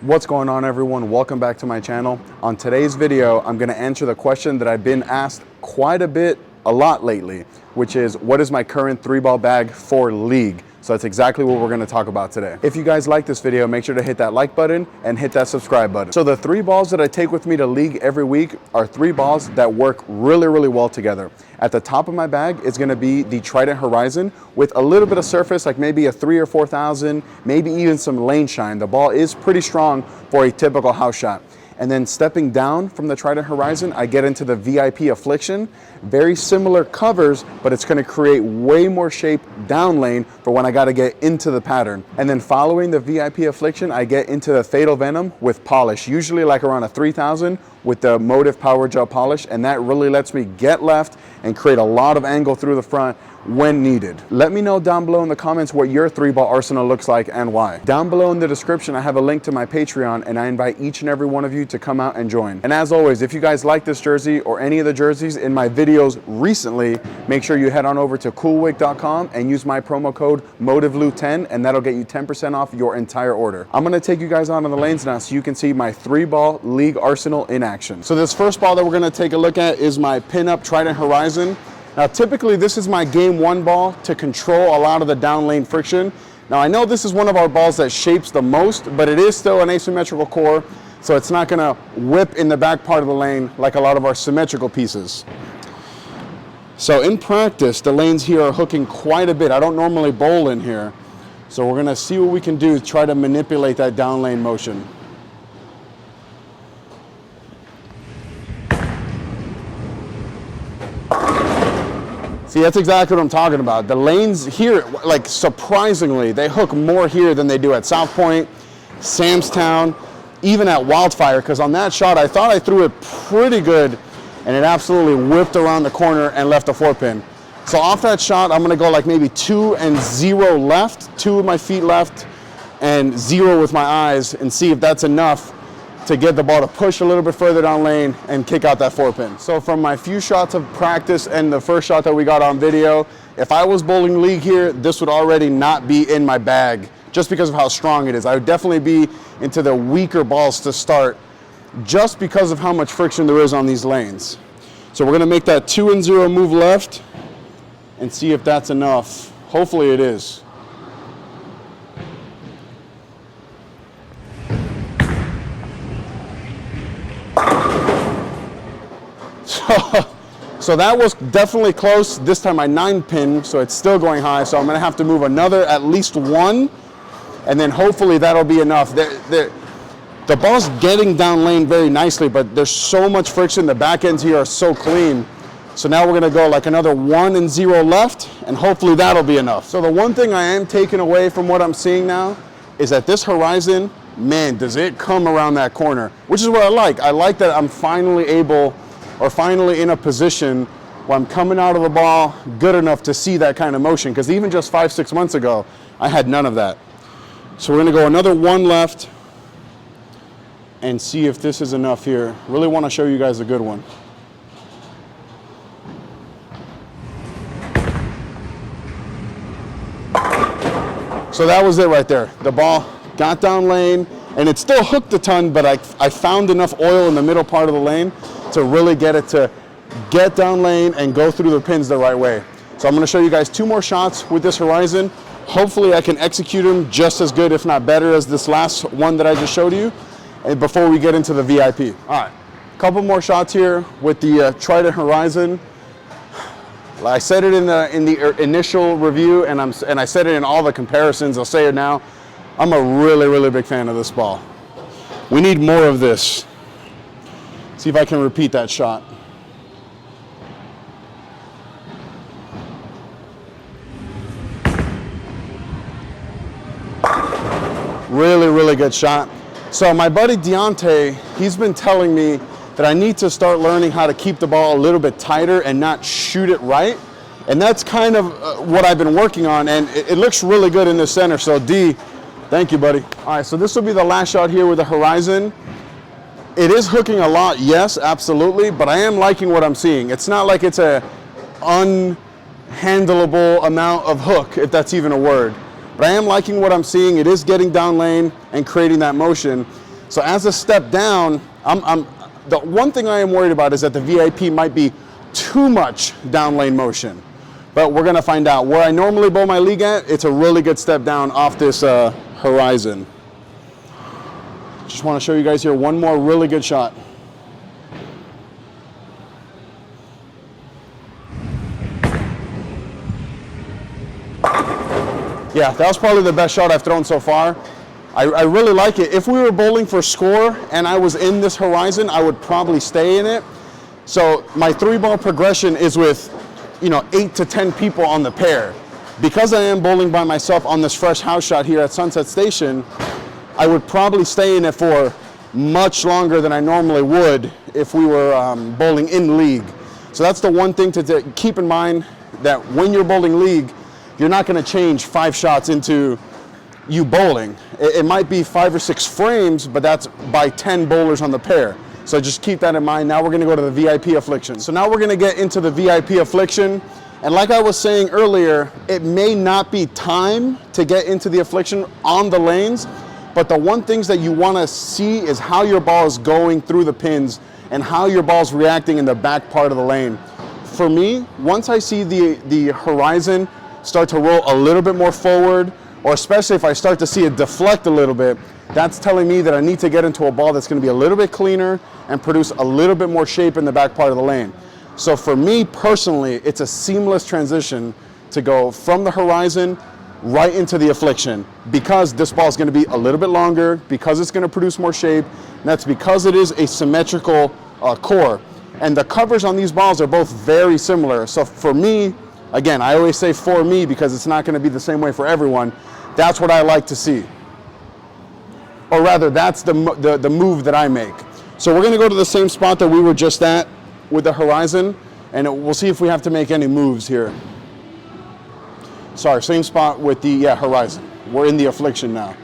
What's going on, everyone? Welcome back to my channel. On today's video, I'm going to answer the question that I've been asked quite a lot lately, which is what is my current 3-ball bag for league? So that's exactly what we're going to talk about today. If you guys like this video, make sure to hit that like button and hit that subscribe button. So the 3 balls that I take with me to league every week are 3 balls that work really well together. At the top of my bag is going to be the Trident Horizon with a little bit of surface, like maybe a 3,000 or 4,000, maybe even some lane shine. The ball is pretty strong for a typical house shot. And then stepping down from the Trident Horizon, I get into the VIP Affliction. Very similar covers, but it's gonna create way more shape down lane for when I gotta get into the pattern. And then following the VIP Affliction, I get into the Fatal Venom with polish, usually like around a 3,000 with the Motive Power Gel polish, and that really lets me get left and create a lot of angle through the front when needed. Let me know down below in the comments what your 3-ball arsenal looks like and why. Down below in the description, I have a link to my Patreon, and I invite each and every one of you to come out and join. And as always, if you guys like this jersey or any of the jerseys in my videos recently, make sure you head on over to coolwig.com and use my promo code MOTIVELU10, and that'll get you 10% off your entire order. I'm gonna take you guys out on the lanes now so you can see my 3-ball league arsenal in action. So this first ball that we're gonna take a look at is my pinup Trident Horizon. Now, typically this is my game 1 ball to control a lot of the down lane friction. Now, I know this is one of our balls that shapes the most, but it is still an asymmetrical core, so it's not gonna whip in the back part of the lane like a lot of our symmetrical pieces. So in practice, the lanes here are hooking quite a bit. I don't normally bowl in here, so we're gonna see what we can do to try to manipulate that down lane motion. See, that's exactly what I'm talking about. The lanes here, like surprisingly, they hook more here than they do at South Point, Samstown, even at Wildfire, because on that shot, I thought I threw it pretty good, and it absolutely whipped around the corner and left a 4-pin. So off that shot, I'm gonna go like maybe 2 and 0 left, 2 with my feet left, and 0 with my eyes, and see if that's enough to get the ball to push a little bit further down lane and kick out that 4-pin. So from my few shots of practice and the first shot that we got on video, if I was bowling league here, this would already not be in my bag just because of how strong it is. I would definitely be into the weaker balls to start just because of how much friction there is on these lanes. So we're gonna make that 2 and 0 move left and see if that's enough. Hopefully it is. So that was definitely close. This time I 9-pin, so it's still going high. So I'm gonna have to move another, at least 1, and then hopefully that'll be enough. The ball's getting down lane very nicely, but there's so much friction. The back ends here are so clean. So now we're gonna go like another 1 and 0 left, and hopefully that'll be enough. So the one thing I am taking away from what I'm seeing now is that this Horizon, man, does it come around that corner, which is what I like. I like that I'm finally able, or finally in a position where I'm coming out of the ball good enough to see that kind of motion, because even just 5-6 months ago, I had none of that. So we're gonna go another 1 left and see if this is enough here. Really wanna show you guys a good one. So that was it right there. The ball got down lane, and it still hooked a ton, but I found enough oil in the middle part of the lane to really get it to get down lane and go through the pins the right way. So I'm gonna show you guys 2 more shots with this Horizon. Hopefully I can execute them just as good, if not better, as this last one that I just showed you, and before we get into the VIP. All right, a couple more shots here with the Trident Horizon. I said it in the initial review, and I said it in all the comparisons. I'll say it now. I'm a really big fan of this ball. We need more of this. See if I can repeat that shot. Really good shot. So my buddy Deontay, he's been telling me that I need to start learning how to keep the ball a little bit tighter and not shoot it right. And that's kind of what I've been working on, and it looks really good in the center. So D, thank you, buddy. All right, so this will be the last shot here with the Horizon. It is hooking a lot, yes, absolutely, but I am liking what I'm seeing. It's not like it's a unhandleable amount of hook, if that's even a word. But I am liking what I'm seeing. It is getting down lane and creating that motion. So as a step down, the one thing I am worried about is that the VIP might be too much down lane motion. But we're gonna find out. Where I normally bowl my league at, it's a really good step down off this horizon. Just wanna show you guys here one more really good shot. Yeah, that was probably the best shot I've thrown so far. I really like it. If we were bowling for score and I was in this horizon, I would probably stay in it. So my 3-ball progression is with, 8 to 10 people on the pair. Because I am bowling by myself on this fresh house shot here at Sunset Station, I would probably stay in it for much longer than I normally would if we were bowling in league. So that's the one thing to keep in mind, that when you're bowling league, you're not going to change 5 shots into you bowling. It might be 5 or 6 frames, but that's by 10 bowlers on the pair. So just keep that in mind. Now we're going to go to the VIP affliction. So now we're going to get into the VIP affliction. And like I was saying earlier, it may not be time to get into the affliction on the lanes, but the one things that you want to see is how your ball is going through the pins and how your ball is reacting in the back part of the lane. For me, once I see the horizon start to roll a little bit more forward, or especially if I start to see it deflect a little bit, that's telling me that I need to get into a ball that's going to be a little bit cleaner and produce a little bit more shape in the back part of the lane. So for me personally, it's a seamless transition to go from the horizon right into the affliction, because this ball is going to be a little bit longer, because it's going to produce more shape, and that's because it is a symmetrical core. And the covers on these balls are both very similar. So for me, again, I always say for me because it's not going to be the same way for everyone. That's what I like to see. Or rather, that's the move that I make. So we're going to go to the same spot that we were just at with the horizon, and we'll see if we have to make any moves here. Sorry, same spot with the horizon. We're in the affliction now.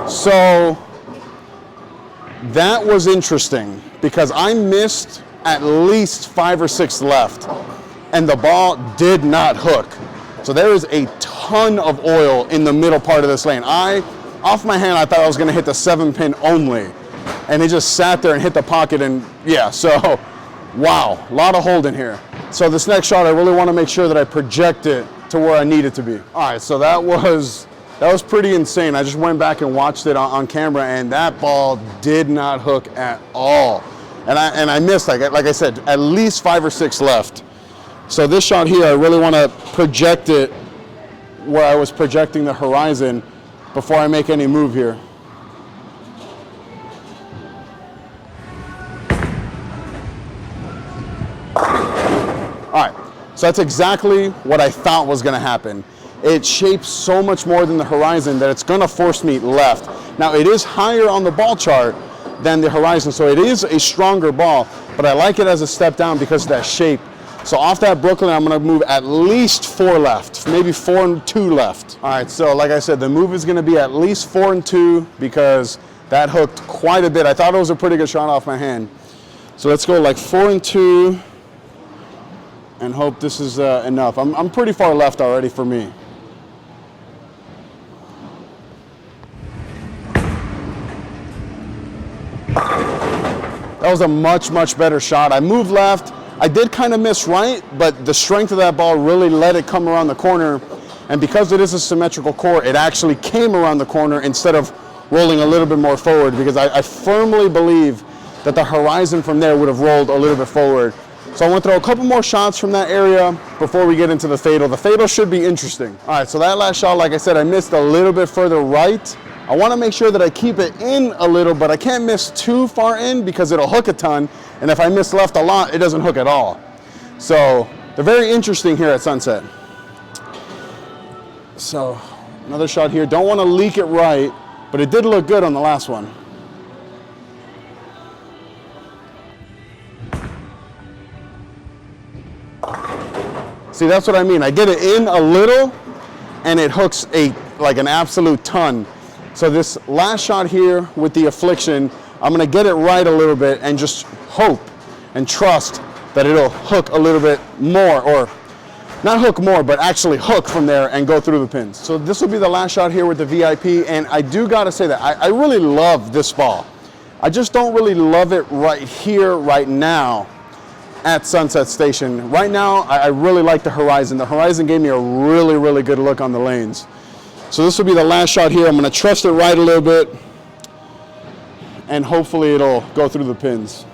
So that was interesting because I missed at least 5 or 6 left and the ball did not hook. So there is a ton of oil in the middle part of this lane. Off my hand, I thought I was gonna hit the 7-pin only, and it just sat there and hit the pocket, and yeah, so wow, a lot of hold in here. So this next shot, I really wanna make sure that I project it to where I need it to be. All right, so that was pretty insane. I just went back and watched it on camera, and that ball did not hook at all. And I missed, like I said, at least 5 or 6 left. So this shot here, I really want to project it where I was projecting the horizon before I make any move here. All right, so that's exactly what I thought was going to happen. It shapes so much more than the horizon that it's going to force me left. Now, it is higher on the ball chart than the horizon, so it is a stronger ball, but I like it as a step down because of that shape. So off that Brooklyn, I'm going to move at least 4 left, maybe 4 and 2 left. All right, so like I said, the move is going to be at least 4 and 2 because that hooked quite a bit. I thought it was a pretty good shot off my hand. So let's go like 4 and 2 and hope this is enough. I'm pretty far left already for me. That was a much, much better shot. I moved left. I did kind of miss right, but the strength of that ball really let it come around the corner. And because it is a symmetrical core, it actually came around the corner instead of rolling a little bit more forward, because I firmly believe that the horizon from there would have rolled a little bit forward. So I want to throw a couple more shots from that area before we get into the fatal. The fatal should be interesting. All right, so that last shot, like I said, I missed a little bit further right. I want to make sure that I keep it in a little, but I can't miss too far in because it'll hook a ton. And if I miss left a lot, it doesn't hook at all. So they're very interesting here at Sunset. So another shot here. Don't want to leak it right, but it did look good on the last one. See, that's what I mean. I get it in a little and it hooks like an absolute ton. So this last shot here with the affliction, I'm gonna get it right a little bit and just hope and trust that it'll hook a little bit more, or not hook more, but actually hook from there and go through the pins. So this will be the last shot here with the VIP, and I do gotta say that I really love this ball. I just don't really love it right here, right now, at Sunset Station. Right now, I really like the Horizon. The Horizon gave me a really, really good look on the lanes. So this will be the last shot here. I'm gonna trust it right a little bit, and hopefully it'll go through the pins.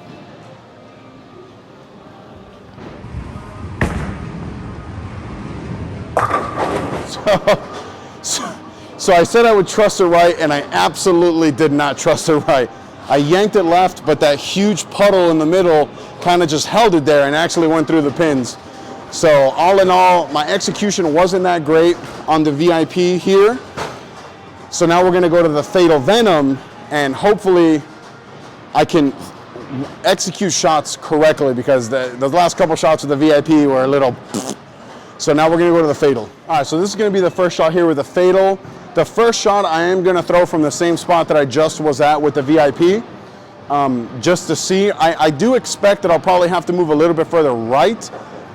So I said I would trust it right, and I absolutely did not trust it right. I yanked it left, but that huge puddle in the middle kind of just held it there and actually went through the pins. So all in all, my execution wasn't that great on the VIP here. So now we're gonna go to the Fatal Venom, and hopefully I can execute shots correctly, because the last couple shots with the VIP were a little. So now we're gonna go to the Fatal. All right, so this is gonna be the first shot here with the Fatal. The first shot I am gonna throw from the same spot that I just was at with the VIP, just to see. I do expect that I'll probably have to move a little bit further right,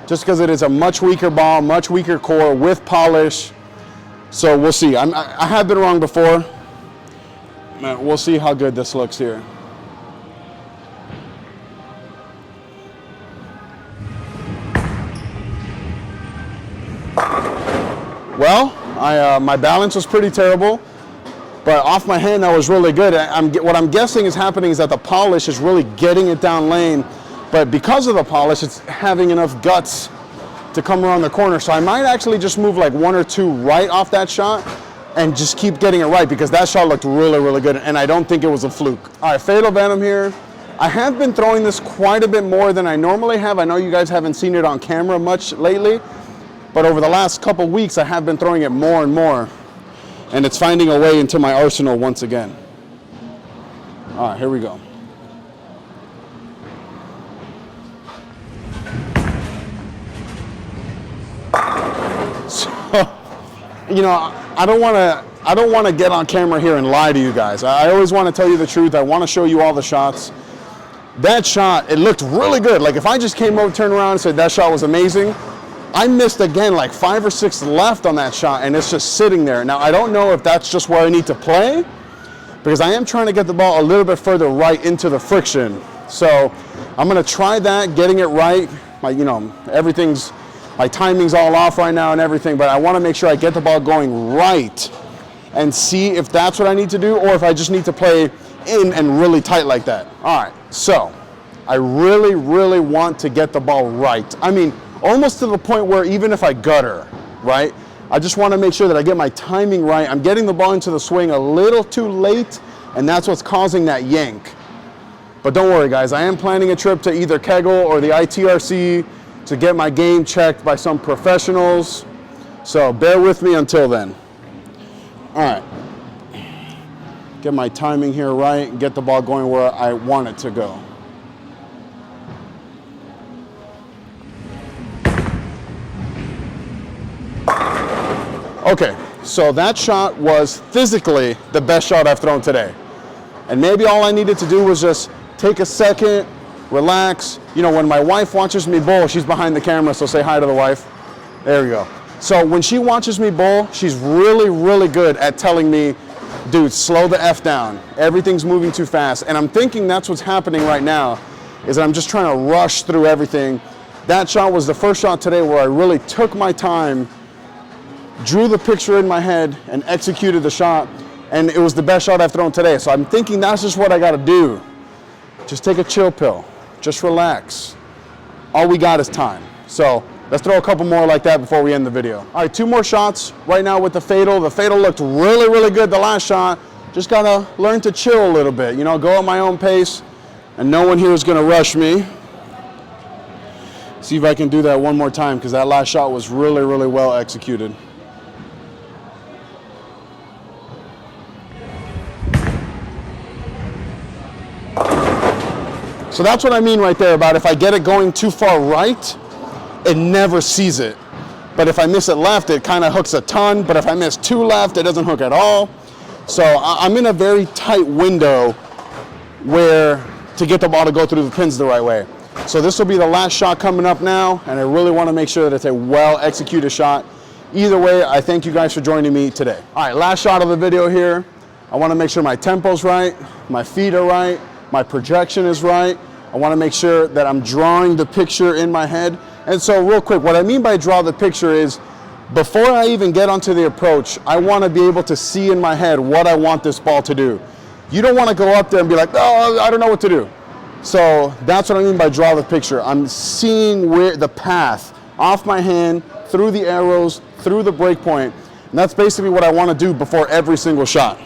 just because it is a much weaker ball, much weaker core with polish. So we'll see. I have been wrong before. We'll see how good this looks here. Well, my balance was pretty terrible, but off my hand I was really good. What I'm guessing is happening is that the polish is really getting it down lane, but because of the polish, it's having enough guts to come around the corner. So I might actually just move like one or two right off that shot and just keep getting it right, because that shot looked really, really good, and I don't think it was a fluke. All right, Fatal Venom here. I have been throwing this quite a bit more than I normally have. I know you guys haven't seen it on camera much lately, but over the last couple weeks, I have been throwing it more and more, and it's finding a way into my arsenal once again. All right, here we go. So, you know, I don't want to get on camera here and lie to you guys. I always want to tell you the truth. I want to show you all the shots. That shot, it looked really good. Like if I just came over, turned around and said that shot was amazing, I missed again like 5 or 6 left on that shot, and it's just sitting there. Now, I don't know if that's just where I need to play, because I am trying to get the ball a little bit further right into the friction. So I'm going to try that, getting it right. My timing's all off right now and everything, but I want to make sure I get the ball going right and see if that's what I need to do, or if I just need to play in and really tight like that. All right, so I really, really want to get the ball right. I mean, almost to the point where even if I gutter, right, I just want to make sure that I get my timing right. I'm getting the ball into the swing a little too late, and that's what's causing that yank. But don't worry, guys, I am planning a trip to either Kegel or the ITRC to get my game checked by some professionals. So bear with me until then. All right, get my timing here right and get the ball going where I want it to go. Okay, so that shot was physically the best shot I've thrown today. And maybe all I needed to do was just take a second, relax. You know, when my wife watches me bowl, she's behind the camera, so say hi to the wife. There we go. So when she watches me bowl, she's really, really good at telling me, dude, slow the F down. Everything's moving too fast. And I'm thinking that's what's happening right now, is that I'm just trying to rush through everything. That shot was the first shot today where I really took my time, drew the picture in my head, and executed the shot. And it was the best shot I've thrown today. So I'm thinking that's just what I got to do. Just take a chill pill. Just relax. All we got is time. So let's throw a couple more like that before we end the video. All right, 2 more shots right now with the Fatal. The Fatal looked really, really good the last shot. Just got to learn to chill a little bit. You know, go at my own pace, and no one here is going to rush me. See if I can do that one more time, because that last shot was really, really well executed. So that's what I mean right there about if I get it going too far right, it never sees it. But if I miss it left, it kind of hooks a ton. But if I miss 2 left, it doesn't hook at all. So I'm in a very tight window where to get the ball to go through the pins the right way. So this will be the last shot coming up now, and I really want to make sure that it's a well-executed shot. Either way, I thank you guys for joining me today. All right, last shot of the video here. I want to make sure my tempo's right, my feet are right, my projection is right. I want to make sure that I'm drawing the picture in my head. And so real quick, what I mean by draw the picture is before I even get onto the approach, I want to be able to see in my head what I want this ball to do. You don't want to go up there and be like, oh, I don't know what to do. So that's what I mean by draw the picture. I'm seeing where the path off my hand, through the arrows, through the break point. And that's basically what I want to do before every single shot.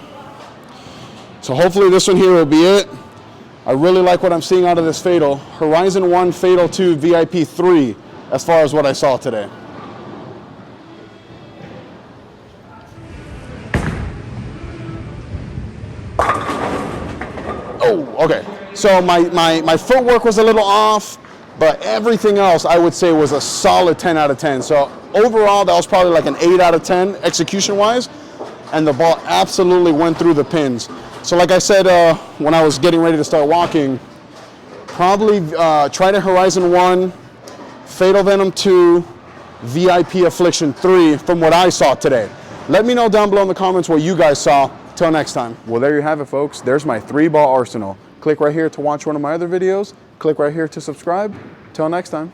So hopefully this one here will be it. I really like what I'm seeing out of this fatal. Horizon 1, fatal 2, VIP 3, as far as what I saw today. Oh, okay. So my footwork was a little off, but everything else I would say was a solid 10 out of 10. So overall, that was probably like an 8 out of 10 execution-wise, and the ball absolutely went through the pins. So like I said when I was getting ready to start walking, probably try to Horizon 1, Fatal Venom 2, VIP Affliction 3 from what I saw today. Let me know down below in the comments what you guys saw. Till next time. Well, there you have it, folks. There's my 3-ball arsenal. Click right here to watch one of my other videos. Click right here to subscribe. Till next time.